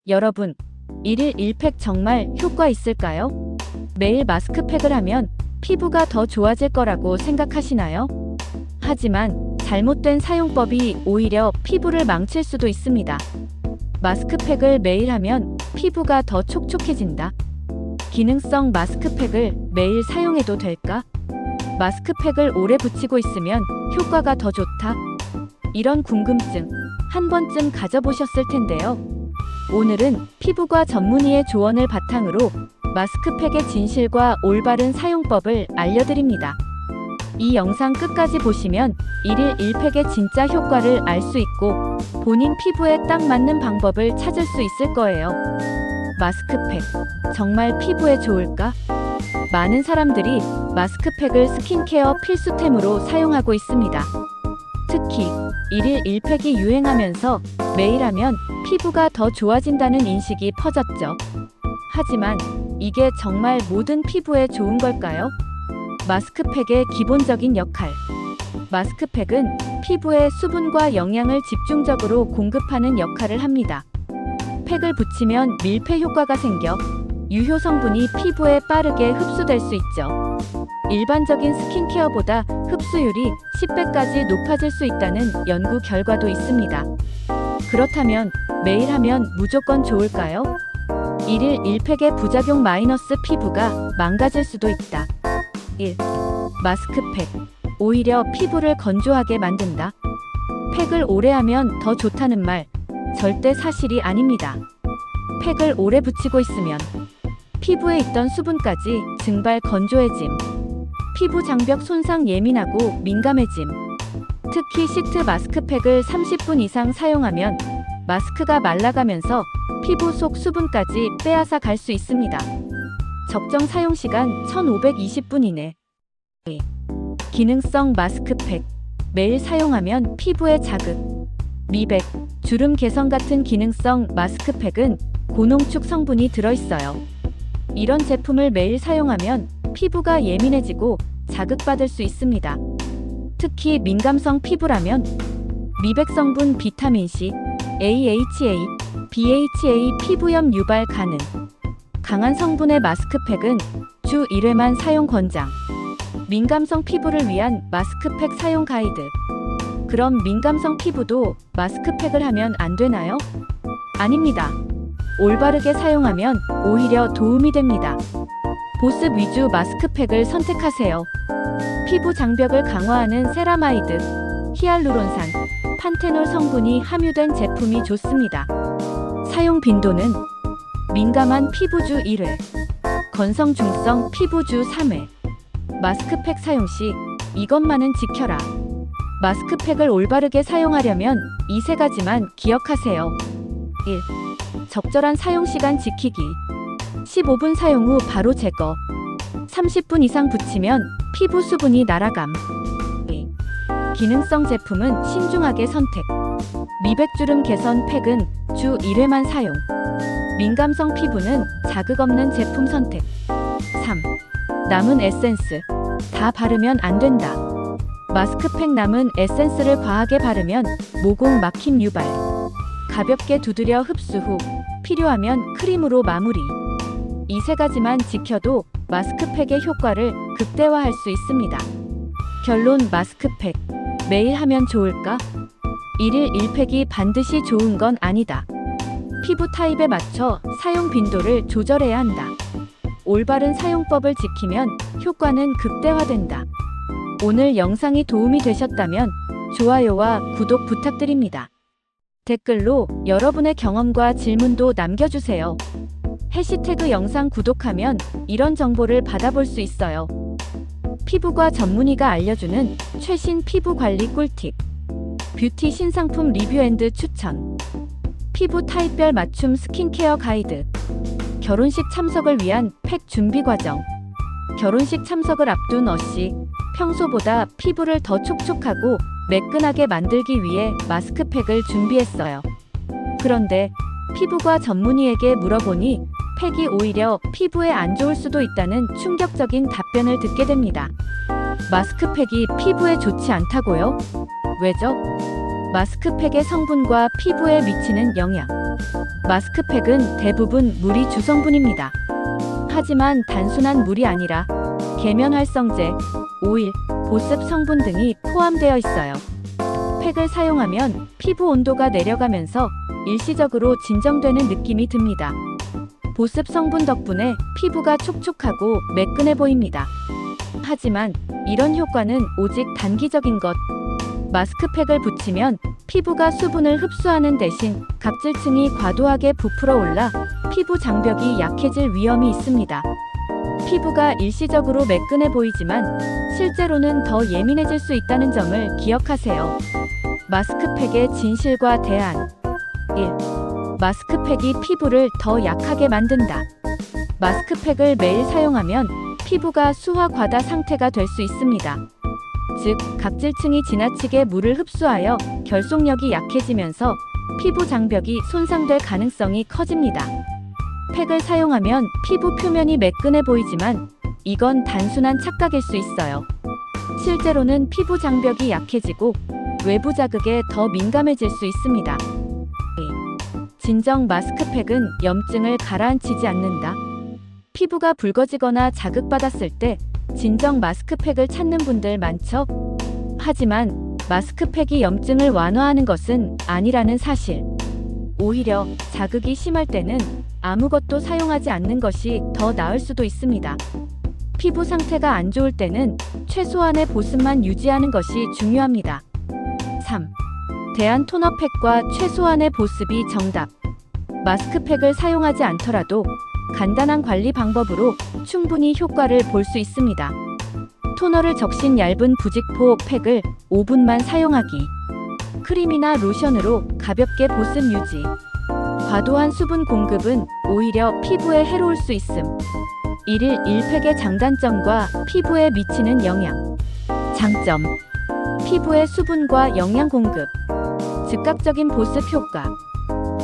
여러분, 1일 1팩 정말 효과 있을까요? 매일 마스크팩을 하면 피부가 더 좋아질 거라고 생각하시나요? 하지만 잘못된 사용법이 오히려 피부를 망칠 수도 있습니다. 마스크팩을 매일 하면 피부가 더 촉촉해진다. 기능성 마스크팩을 매일 사용해도 될까? 마스크팩을 오래 붙이고 있으면 효과가 더 좋다. 이런 궁금증 한 번쯤 가져보셨을 텐데요. 오늘은 피부과 전문의의 조언을 바탕으로 마스크팩의 진실과 올바른 사용법을 알려드립니다. 이 영상 끝까지 보시면 1일 1팩의 진짜 효과를 알 수 있고 본인 피부에 딱 맞는 방법을 찾을 수 있을 거예요. 마스크팩, 정말 피부에 좋을까? 많은 사람들이 마스크팩을 스킨케어 필수템으로 사용하고 있습니다. 특히 1일 1팩이 유행하면서 매일 하면 피부가 더 좋아진다는 인식이 퍼졌죠. 하지만 이게 정말 모든 피부에 좋은 걸까요? 마스크팩의 기본적인 역할. 마스크팩은 피부에 수분과 영양을 집중적으로 공급하는 역할을 합니다. 팩을 붙이면 밀폐 효과가 생겨 유효 성분이 피부에 빠르게 흡수될 수 있죠. 일반적인 스킨케어보다 흡수율이 10배까지 높아질 수 있다는 연구 결과도 있습니다. 그렇다면 매일 하면 무조건 좋을까요? 1일 1팩의 부작용 마이너스 피부가 망가질 수도 있다. 1. 마스크팩. 오히려 피부를 건조하게 만든다. 팩을 오래 하면 더 좋다는 말, 절대 사실이 아닙니다. 팩을 오래 붙이고 있으면 피부에 있던 수분까지 증발 건조해짐. 피부 장벽 손상 예민하고 민감해짐. 특히 시트 마스크팩을 30분 이상 사용하면 마스크가 말라가면서 피부 속 수분까지 빼앗아 갈 수 있습니다. 적정 사용 시간 1520분 이내. 기능성 마스크팩. 매일 사용하면 피부에 자극, 미백, 주름 개선 같은 기능성 마스크팩은 고농축 성분이 들어있어요. 이런 제품을 매일 사용하면 피부가 예민해지고 자극받을 수 있습니다. 특히 민감성 피부라면 미백 성분 비타민C, AHA, BHA 피부염 유발 가능. 강한 성분의 마스크팩은 주 1회만 사용 권장. 민감성 피부를 위한 마스크팩 사용 가이드. 그럼 민감성 피부도 마스크팩을 하면 안 되나요? 아닙니다. 올바르게 사용하면 오히려 도움이 됩니다. 보습 위주 마스크팩을 선택하세요. 피부 장벽을 강화하는 세라마이드, 히알루론산, 판테놀 성분이 함유된 제품이 좋습니다. 사용 빈도는 민감한 피부주 1회, 건성 중성 피부주 3회. 마스크팩 사용 시 이것만은 지켜라. 마스크팩을 올바르게 사용하려면 이 세 가지만 기억하세요. 1. 적절한 사용 시간 지키기. 15분 사용 후 바로 제거. 30분 이상 붙이면 피부 수분이 날아감. 2. 기능성 제품은 신중하게 선택. 미백주름 개선 팩은 주 1회만 사용. 민감성 피부는 자극 없는 제품 선택. 3. 남은 에센스. 다 바르면 안 된다. 마스크팩 남은 에센스를 과하게 바르면 모공 막힘 유발. 가볍게 두드려 흡수 후 필요하면 크림으로 마무리. 이 세 가지만 지켜도 마스크팩의 효과를 극대화할 수 있습니다. 결론 마스크팩. 매일 하면 좋을까? 1일 1팩이 반드시 좋은 건 아니다. 피부 타입에 맞춰 사용 빈도를 조절해야 한다. 올바른 사용법을 지키면 효과는 극대화된다. 오늘 영상이 도움이 되셨다면 좋아요와 구독 부탁드립니다. 댓글로 여러분의 경험과 질문도 남겨주세요. 해시태그 영상 구독하면 이런 정보를 받아볼 수 있어요. 피부과 전문의가 알려주는 최신 피부 관리 꿀팁. 뷰티 신상품 리뷰 앤드 추천. 피부 타입별 맞춤 스킨케어 가이드. 결혼식 참석을 위한 팩 준비 과정. 결혼식 참석을 앞둔 어씨, 평소보다 피부를 더 촉촉하고 매끈하게 만들기 위해 마스크팩을 준비했어요. 그런데 피부과 전문의에게 물어보니 팩이 오히려 피부에 안 좋을 수도 있다는 충격적인 답변을 듣게 됩니다. 마스크팩이 피부에 좋지 않다고요? 왜죠? 마스크팩의 성분과 피부에 미치는 영향. 마스크팩은 대부분 물이 주성분입니다. 하지만 단순한 물이 아니라 계면활성제, 오일, 보습 성분 등이 포함되어 있어요. 팩을 사용하면 피부 온도가 내려가면서 일시적으로 진정되는 느낌이 듭니다. 보습 성분 덕분에 피부가 촉촉하고 매끈해 보입니다. 하지만 이런 효과는 오직 단기적인 것. 마스크팩을 붙이면 피부가 수분을 흡수하는 대신 각질층이 과도하게 부풀어 올라 피부 장벽이 약해질 위험이 있습니다. 피부가 일시적으로 매끈해 보이지만 실제로는 더 예민해질 수 있다는 점을 기억하세요. 마스크팩의 진실과 대안. 1. 마스크팩이 피부를 더 약하게 만든다. 마스크팩을 매일 사용하면 피부가 수화 과다 상태가 될 수 있습니다. 즉, 각질층이 지나치게 물을 흡수하여 결속력이 약해지면서 피부 장벽이 손상될 가능성이 커집니다. 팩을 사용하면 피부 표면이 매끈해 보이지만 이건 단순한 착각일 수 있어요. 실제로는 피부 장벽이 약해지고 외부 자극에 더 민감해질 수 있습니다. 진정 마스크팩은 염증을 가라앉히지 않는다. 피부가 붉어지거나 자극받았을 때 진정 마스크팩을 찾는 분들 많죠? 하지만 마스크팩이 염증을 완화하는 것은 아니라는 사실. 오히려 자극이 심할 때는 아무것도 사용하지 않는 것이 더 나을 수도 있습니다. 피부 상태가 안 좋을 때는 최소한의 보습만 유지하는 것이 중요합니다. 3. 대안 토너팩과 최소한의 보습이 정답. 마스크팩을 사용하지 않더라도 간단한 관리 방법으로 충분히 효과를 볼 수 있습니다. 토너를 적신 얇은 부직포 팩을 5분만 사용하기. 크림이나 로션으로 가볍게 보습 유지. 과도한 수분 공급은 오히려 피부에 해로울 수 있음. 1일 1팩의 장단점과 피부에 미치는 영향. 장점. 피부의 수분과 영양 공급. 즉각적인 보습 효과.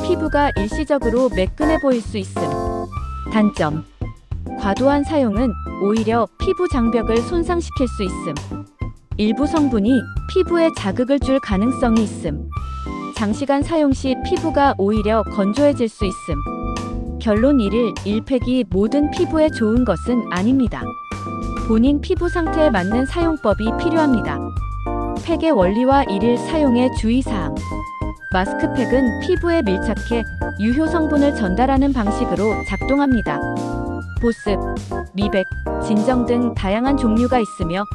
피부가 일시적으로 매끈해 보일 수 있음. 단점. 과도한 사용은 오히려 피부 장벽을 손상시킬 수 있음. 일부 성분이 피부에 자극을 줄 가능성이 있음. 장시간 사용 시 피부가 오히려 건조해질 수 있음. 결론 1일 1팩이 모든 피부에 좋은 것은 아닙니다. 본인 피부 상태에 맞는 사용법이 필요합니다. 팩의 원리와 1일 사용의 주의사항. 마스크팩은 피부에 밀착해 유효 성분을 전달하는 방식으로 작동합니다. 보습, 미백, 진정 등 다양한 종류가 있으며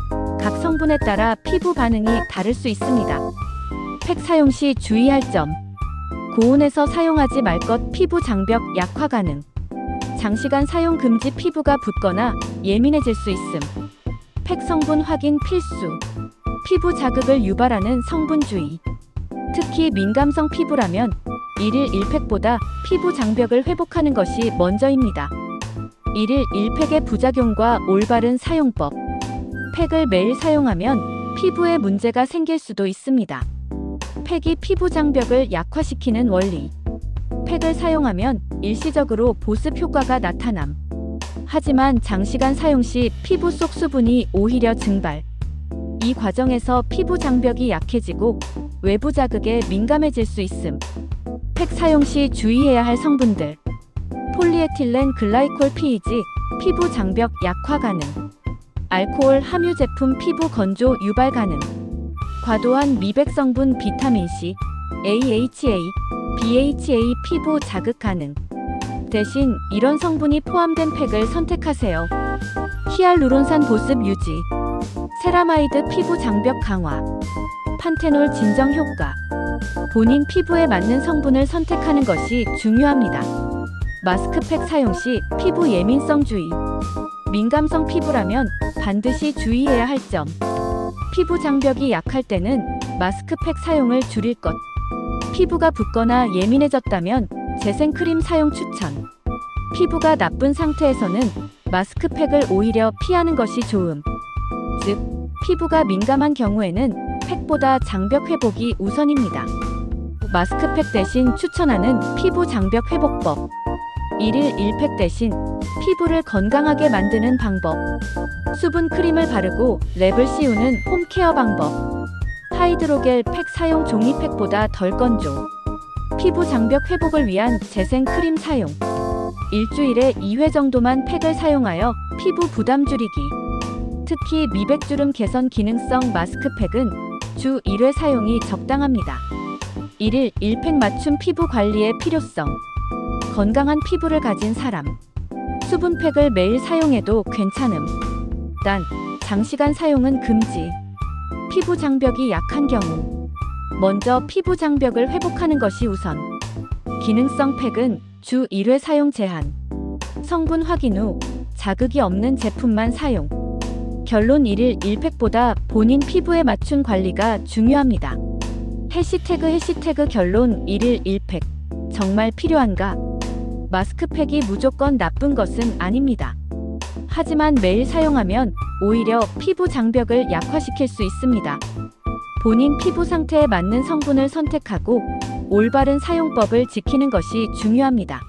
각 성분에 따라 피부 반응이 다를 수 있습니다. 팩 사용 시 주의할 점. 고온에서 사용하지 말 것. 피부 장벽 약화 가능. 장시간 사용 금지. 피부가 붓거나 예민해질 수 있음. 팩 성분 확인 필수. 피부 자극을 유발하는 성분주의. 특히 민감성 피부라면 1일 1팩보다 피부 장벽을 회복하는 것이 먼저입니다. 1일 1팩의 부작용과 올바른 사용법. 팩을 매일 사용하면 피부에 문제가 생길 수도 있습니다. 팩이 피부 장벽을 약화시키는 원리. 팩을 사용하면 일시적으로 보습 효과가 나타남. 하지만 장시간 사용 시 피부 속 수분이 오히려 증발. 이 과정에서 피부 장벽이 약해지고 외부 자극에 민감해질 수 있음. 팩 사용 시 주의해야 할 성분들. 폴리에틸렌 글라이콜 PEG, 피부 장벽 약화 가능. 알코올 함유 제품 피부 건조 유발 가능. 과도한 미백 성분 비타민C, AHA, BHA 피부 자극 가능. 대신 이런 성분이 포함된 팩을 선택하세요. 히알루론산 보습 유지. 세라마이드 피부 장벽 강화. 판테놀 진정 효과. 본인 피부에 맞는 성분을 선택하는 것이 중요합니다. 마스크팩 사용 시 피부 예민성 주의. 민감성 피부라면 반드시 주의해야 할 점. 피부 장벽이 약할 때는 마스크팩 사용을 줄일 것. 피부가 붓거나 예민해졌다면 재생크림 사용 추천. 피부가 나쁜 상태에서는 마스크팩을 오히려 피하는 것이 좋음. 즉, 피부가 민감한 경우에는 팩보다 장벽 회복이 우선입니다. 마스크팩 대신 추천하는 피부 장벽 회복법. 1일 1팩 대신 피부를 건강하게 만드는 방법. 수분 크림을 바르고 랩을 씌우는 홈케어 방법. 하이드로겔 팩 사용 종이팩보다 덜 건조. 피부 장벽 회복을 위한 재생 크림 사용. 일주일에 2회 정도만 팩을 사용하여 피부 부담 줄이기. 특히 미백주름 개선 기능성 마스크팩은 주 1회 사용이 적당합니다. 1일 1팩 맞춤 피부 관리의 필요성. 건강한 피부를 가진 사람. 수분팩을 매일 사용해도 괜찮음. 단, 장시간 사용은 금지. 피부 장벽이 약한 경우. 먼저 피부 장벽을 회복하는 것이 우선. 기능성 팩은 주 1회 사용 제한. 성분 확인 후 자극이 없는 제품만 사용. 결론 1일 1팩보다 본인 피부에 맞춘 관리가 중요합니다. 해시태그 결론 1일 1팩. 정말 필요한가? 마스크팩이 무조건 나쁜 것은 아닙니다. 하지만 매일 사용하면 오히려 피부 장벽을 약화시킬 수 있습니다. 본인 피부 상태에 맞는 성분을 선택하고 올바른 사용법을 지키는 것이 중요합니다.